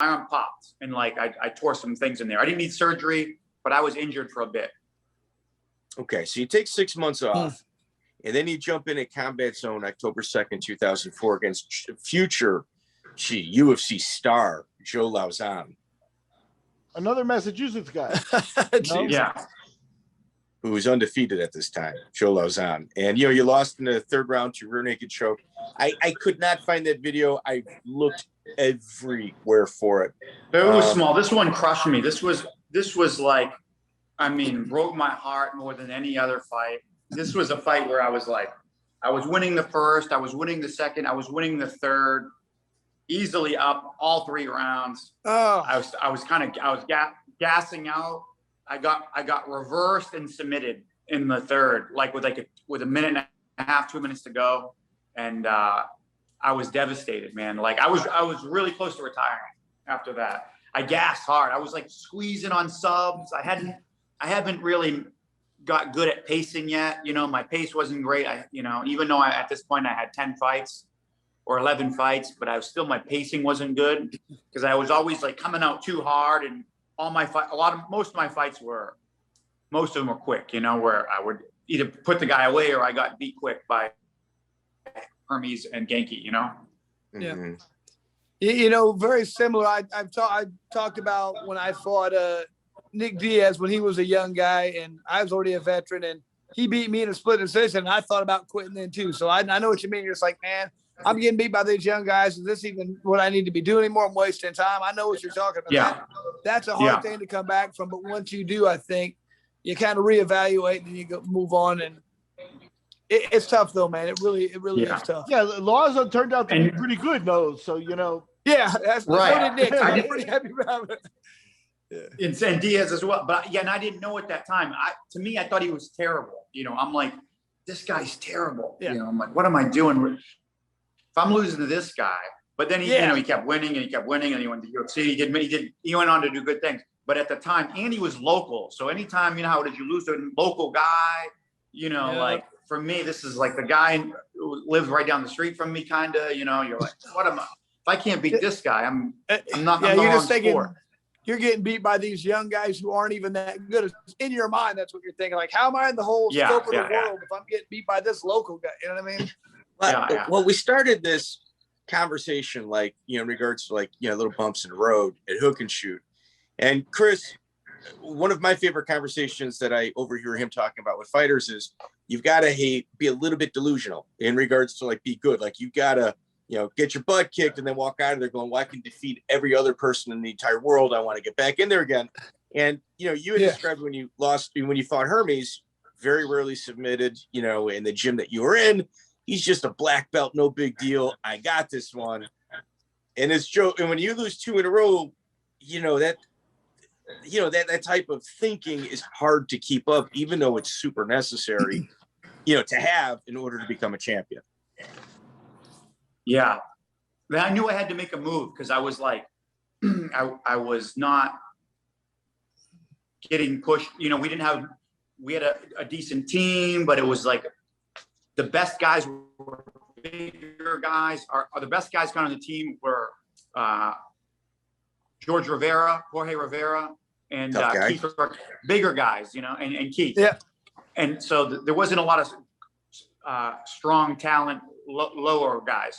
arm popped and like I tore some things in there. I didn't need surgery, but I was injured for a bit. Okay, so you take 6 months off, and then you jump in at Combat Zone October 2nd, 2004 against future UFC star Joe Lauzon. Another Massachusetts guy. No? Yeah. Who was undefeated at this time, Joe Lauzon. And, you lost in the third round to rear naked choke. I could not find that video. I looked everywhere for it. It was small. This one crushed me. This was like, I mean, broke my heart more than any other fight. This was a fight where I was like, I was winning the first, I was winning the second, I was winning the third, easily up all 3 rounds. Oh, I was gassing out. I got reversed and submitted in the third, like with a minute and a half, 2 minutes to go, and I was devastated, man. Like I was really close to retiring after that. I gassed hard. I was like squeezing on subs. I haven't really got good at pacing yet. My pace wasn't great. Even though at this point I had 10 fights or 11 fights, but my pacing wasn't good because I was always like coming out too hard, and most of my fights most of them were quick, where I would either put the guy away or I got beat quick by Hermes and Genki, Yeah. Mm-hmm. Very similar. I talked about when I fought Nick Diaz when he was a young guy, and I was already a veteran, and he beat me in a split decision. And I thought about quitting then too. So I know what you mean. You're just like, man, I'm getting beat by these young guys. Is this even what I need to be doing anymore? I'm wasting time. I know what you're talking about. Yeah. That's a hard thing to come back from. But once you do, I think you kind of reevaluate and you move on. And it's tough though, man. It really is tough. Yeah, Lauzon turned out to be pretty good though. So Yeah, that's right. So did Nick. I'm pretty happy about it. Yeah. And Diaz as well. But and I didn't know at that time. To me, I thought he was terrible. I'm like, this guy's terrible. Yeah. I'm like, what am I doing? If I'm losing to this guy, but then he kept winning and he kept winning, and he went to UFC. He went on to do good things. But at the time, and he was local. So anytime, how did you lose to a local guy? Like for me, this is like the guy who lives right down the street from me, kind of. You're like, what am I? If I can't beat this guy, I'm not. Yeah, I'm you're just thinking sport. You're getting beat by these young guys who aren't even that good. In your mind, that's what you're thinking. Like, how am I in the whole scope of the world if I'm getting beat by this local guy? You know what I mean? Well, we started this conversation in regards to little bumps in the road at Hook and Shoot. And Chris, one of my favorite conversations that I overhear him talking about with fighters is you've got to be a little bit delusional in regards to be good. Like you've got to, get your butt kicked and then walk out of there going, well, I can defeat every other person in the entire world. I want to get back in there again. And, you had described when you fought Hermes, very rarely submitted, in the gym that you were in. He's just a black belt, no big deal. I got this one. And it's Joe. And when you lose 2 in a row, that type of thinking is hard to keep up, even though it's super necessary, to have in order to become a champion. Yeah. Then I knew I had to make a move because I was like, I was not getting pushed. We had a decent team, but it was like the best guys were bigger guys. The best guys kind of on the team were Jorge Rivera, and Keith were bigger guys, and Keith. Yeah. And so there wasn't a lot of strong talent, lower guys.